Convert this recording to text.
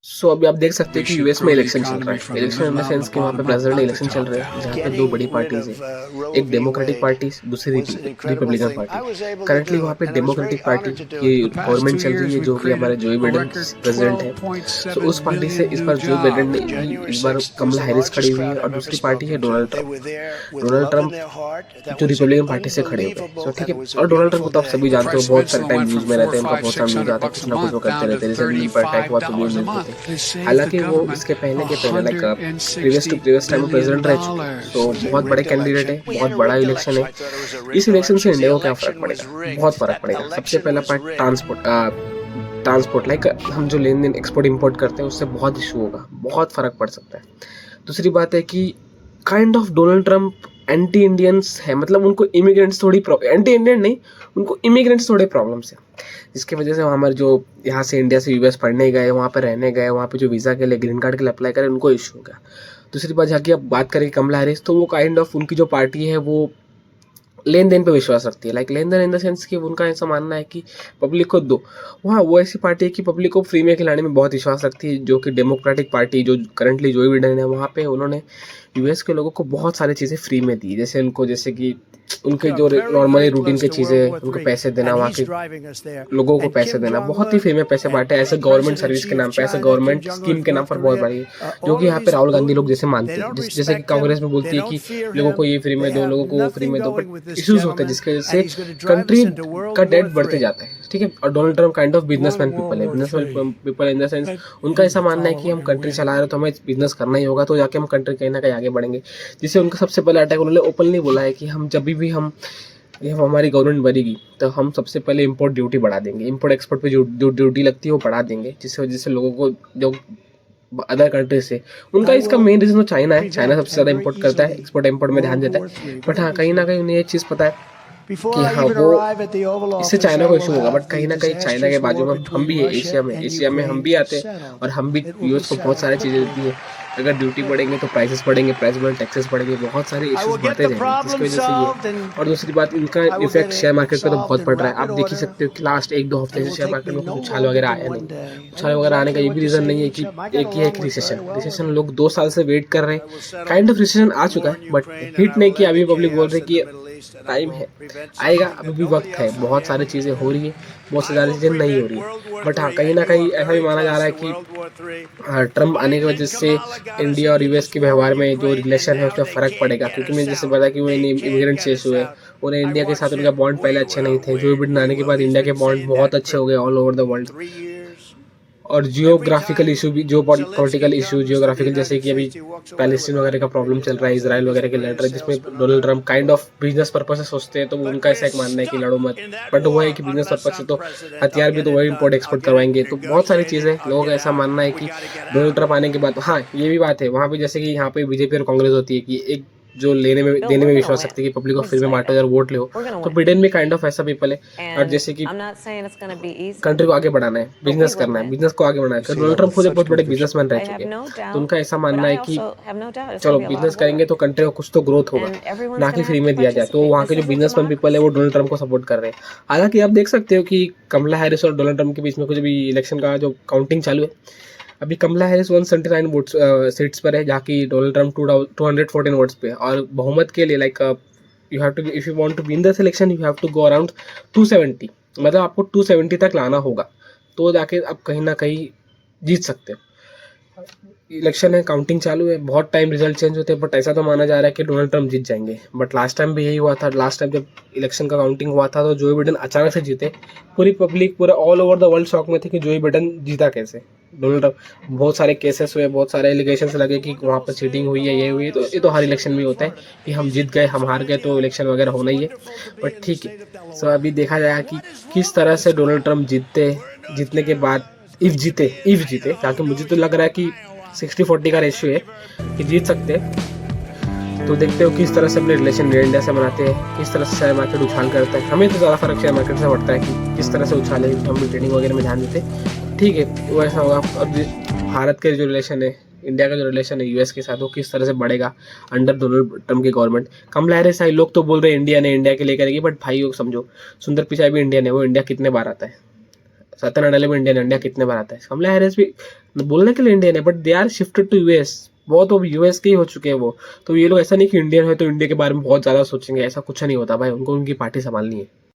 सो अभी आप देख सकते हैं कि यूएस में इलेक्शन चल रहा है। इलेक्शन इन द सेंस कि वहाँ पे प्रेसिडेंट इलेक्शन चल रहे हैं, जहाँ पे दो बड़ी पार्टीज हैं, एक डेमोक्रेटिक पार्टी, दूसरी रिपब्लिकन पार्टी। करंटली वहाँ पे डेमोक्रेटिक पार्टी की गवर्नमेंट चल रही है, जो कि हमारे जो बाइडेन प्रेसिडेंट है। सो उस पार्टी से इस बार जो बाइडेन ने इस बार कमला हैरिस खड़ी हुई है, और दूसरी पार्टी है डोनाल्ड ट्रंप। डोनाल्ड ट्रंप जो रिपब्लिकन पार्टी से खड़े हुए हैं। सो ठीक है, और डोनाल्ड ट्रंप को तो आप सभी जानते हो, बहुत सारे टाइम न्यूज में रहते हैं, उनका बहुत सारा न्यूज आता है, कुछ ना कुछ वो करते रहते हैं। रिसेंटली पर अटैक हुआ तो भी न्यूज होते हैं। हालांकि वो इसके पहले के पहले लाइक प्रीवियस टाइम में प्रेसिडेंट रह चुके हैं। सो बहुत बड़े कैंडिडेट है, बहुत बड़ा इलेक्शन है। इस इलेक्शन से इंडिया को क्या फर्क पड़ेगा? बहुत फर्क पड़ेगा। सबसे पहला पार्ट ट्रांसपोर्ट लाइक हम जो लेन देन एक्सपोर्ट इंपोर्ट करते हैं उससे बहुत इशू होगा, बहुत फर्क पड़ सकता है। दूसरी बात है कि kind of Donald Trump anti Indians है, मतलब उनको इमिग्रेंट्स थोड़ी एंटी इंडियन नहीं, उनको इमिग्रेंट्स थोड़े प्रॉब्लम्स है, जिसकी वजह से हमारे जो यहाँ से इंडिया से यूएस पढ़ने गए, वहाँ पे रहने गए, वहाँ पे जो वीज़ा के लिए ग्रीन कार्ड के लिए अप्लाई करें, उनको इशू हो गया। दूसरी बात जहाँ की अब बात करें कमला हैरिस, तो वो काइंड ऑफ उनकी जो पार्टी है वो लेन देन पे विश्वास रखती है। लाइक लेन देन इन द सेंस कि उनका ऐसा मानना है कि पब्लिक को दो। वहाँ वो ऐसी पार्टी है कि पब्लिक को फ्री में खिलाने में बहुत विश्वास रखती है, जो कि डेमोक्रेटिक पार्टी जो करंटली जो बाइडेन है, वहाँ पे उन्होंने यूएस के लोगों को बहुत सारी चीज़ें फ्री में दी। जैसे उनको, जैसे कि उनके जो नॉर्मली रूटीन की चीज़ें, उनको पैसे देना, वहाँ के लोगों को पैसे देना, बहुत ही फ्री में पैसे बांटे ऐसे गवर्नमेंट सर्विस के नाम पे, ऐसे गवर्नमेंट स्कीम के नाम पर बहुत बड़ी, जो कि यहाँ पे राहुल गांधी लोग जैसे मानते हैं, जैसे कि कांग्रेस में बोलती है कि लोगों को ये फ्री में दो, लोगों को वो फ्री में दो, बट इश्यूज होते हैं जिसकी वजह से कंट्री का डेट बढ़ते जाता है। ठीक है, और Donald Trump kind of businessman people है, businessman people in the sense उनका ऐसा मानना है कि हम कंट्री चला रहे हैं तो हमें बिजनेस करना ही होगा, तो जाके हम कंट्री कहीं ना कहीं आगे बढ़ेंगे। जिससे उनका सबसे पहला अटैक उन्होंने ओपनली बोला है कि हम जब भी हम ये हमारी गवर्नमेंट बनेगी तो हम सबसे पहले इंपोर्ट ड्यूटी बढ़ा देंगे, इंपोर्ट एक्सपोर्ट पे जो ड्यूटी लगती है वो बढ़ा देंगे, जिसकी वजह से लोगों को जो अदर कंट्री से, उनका इसका मेन रीजन तो चाइना है। चाइना सबसे ज़्यादा इंपोर्ट करता है, एक्सपोर्ट इंपोर्ट में ध्यान देता है। बट हाँ, कहीं ना कहीं उन्हें ये चीज़ पता है कि हाँ वो इससे चाइना को इशू होगा, बट कहीं ना कहीं चाइना के बाजू में हम भी है, एशिया में हम भी आते हैं, और हम भी यूएस को बहुत सारी चीज़ें देती है। अगर ड्यूटी बढ़ेंगे तो प्राइसेस बढ़ेंगे, प्राइस बढ़े टैक्सेस बढ़ेंगे, बहुत सारे इश्यूज बढ़ते जाएंगे, जिसकी वजह से ये। और दूसरी बात, इनका इफेक्ट शेयर मार्केट पे तो बहुत पड़ रहा है। आप देख ही सकते हो कि लास्ट 1-2 हफ्ते से शेयर मार्केट में कुछ उछाल वगैरह आया नहीं। उछाल वगैरह आने का ये भी रीज़न नहीं है कि एक ही है कि रिसेशन लोग 2 साल से वेट कर रहे हैं। काइंड ऑफ रिसेशन आ चुका है, बट हिट नहीं किया। अभी पब्लिक बोल रही है कि टाइम है, आएगा, अभी भी वक्त है, बहुत सारी चीज़ें हो रही है, बहुत सारी चीज़ें नहीं हो रही है। बट हाँ, कहीं ना कहीं ऐसा भी माना जा रहा है कि ट्रम्प आने की वजह से इंडिया और यूएस के व्यवहार में जो रिलेशन है उसमें फ़र्क पड़ेगा, क्योंकि मैंने जैसे बताया कि वो इमिग्रेंट से हुए, उन्हें इंडिया के साथ उनका बॉन्ड पहले अच्छे नहीं थे। जो बाइडेन आने के बाद इंडिया के बॉन्ड बहुत अच्छे हो गए ऑल ओवर द वर्ल्ड। और जियोग्राफिकल इशू भी, जो पॉलिटिकल इशू जियोग्राफिकल, जैसे कि अभी पैलेस्टीन वगैरह का प्रॉब्लम चल रहा है, इसराइल वगैरह के लड़ रहे हैं, जिसमें Donald Trump kind of business purpose से सोचते हैं, तो उनका ऐसा एक मानना है कि लड़ो मत। बट वो है कि बिजनेस पर्पज से तो हथियार भी तो वही इंपोर्ट एक्सपोर्ट करवाएंगे, तो बहुत सारी चीज़ें लोगों का ऐसा मानना है कि डोनाल्ड ट्रम्प आने के बाद। हाँ, ये भी बात है वहाँ पे, जैसे कि यहाँ पे बीजेपी और कांग्रेस होती है कि एक जो देने में विश्वास रखती है कि पब्लिक को फ्री में बांटो और वोट ले, तो बिडेन में काइंड ऑफ ऐसा पीपल है। और जैसे कि कंट्री को आगे बढ़ाना है, बिजनेस करना है, बिजनेस को आगे बढ़ाना है। डोनाल्ड ट्रम्प खुद एक बहुत बड़े बिजनेसमैन रह चुके हैं, तो उनका ऐसा मानना है कि चलो बिजनेस करेंगे तो कंट्री को कुछ तो ग्रोथ होगा, ना कि फ्री में दिया जाए। तो वहाँ के जो बिजनेसमैन पीपल है वो डोनाल्ड ट्रम्प को सपोर्ट कर रहे हैं। हालांकि आप देख सकते हो कि कमला हैरिस और डोनाल्ड ट्रम्प के बीच में कुछ भी इलेक्शन का जो काउंटिंग चालू है, अभी कमला हैरिस 179 वोट्स सीट्स पर है, जबकि डोनाल्ड ट्रम्प 214 वोट्स पे। और बहुमत के लिए like you have to, if you want to win the selection you have to go around 270, मतलब आपको 270 तक लाना होगा, तो जाके आप कहीं ना कहीं जीत सकते हो। इलेक्शन है, काउंटिंग चालू है, बहुत टाइम रिजल्ट चेंज होते हैं, बट ऐसा तो माना जा रहा है कि डोनाल्ड ट्रम्प जीत जाएंगे। बट लास्ट टाइम भी यही हुआ था। लास्ट टाइम जब इलेक्शन का काउंटिंग हुआ था तो जो बाइडेन अचानक से जीते। पूरी पब्लिक, पूरा all over the world shock में थे कि जो बाइडेन जीता कैसे। डोनाल्ड ट्रम्प, बहुत सारे केसेस हुए, बहुत सारे एलिगेशंस लगे कि वहाँ पर चीटिंग हुई है, ये हुई है, तो ये तो हर इलेक्शन में होता है कि हम जीत गए, हम हार गए, तो इलेक्शन वगैरह होना ही है। बट ठीक है, सो अभी देखा जाएगा कि किस तरह से डोनाल्ड ट्रम्प जीतने के बाद इफ जीते, ताकि मुझे तो लग रहा है कि 60-40 का रेशियो है कि जीत सकते हैं। तो देखते हो किस तरह से अपने रिलेशन इंडिया से बनाते हैं, किस तरह से शेयर मार्केट उछाल करता है। हमें तो ज़्यादा फर्क शेयर मार्केट से पड़ता है कि किस तरह से उछाले, हम भी ट्रेडिंग वगैरह में ध्यान देते। ठीक है, वो ऐसा होगा। अब भारत के जो रिलेशन है, इंडिया का जो रिलेशन है यूएस के साथ, वो किस तरह से बढ़ेगा अंडर डोनाल्ड ट्रम्प की गवर्नमेंट। कमला हैरिस आई, लोग तो बोल रहे हैं इंडिया के लिए करेगी, बट भाई लोग समझो, सुंदर पिचाई भी इंडियन है, वो इंडिया कितने बार आता है? सत्या नडेला भी इंडियन, इंडिया कितने बार आता है, कमला हैरिस भी बोलने के लिए इंडियन है, but they are shifted to US, बहुत अब यूएस के ही हो चुके हैं वो। तो ये लोग ऐसा नहीं कि इंडियन है तो इंडिया के बारे में बहुत ज्यादा सोचेंगे, ऐसा कुछ नहीं होता भाई, उनको उनकी पार्टी संभालनी है।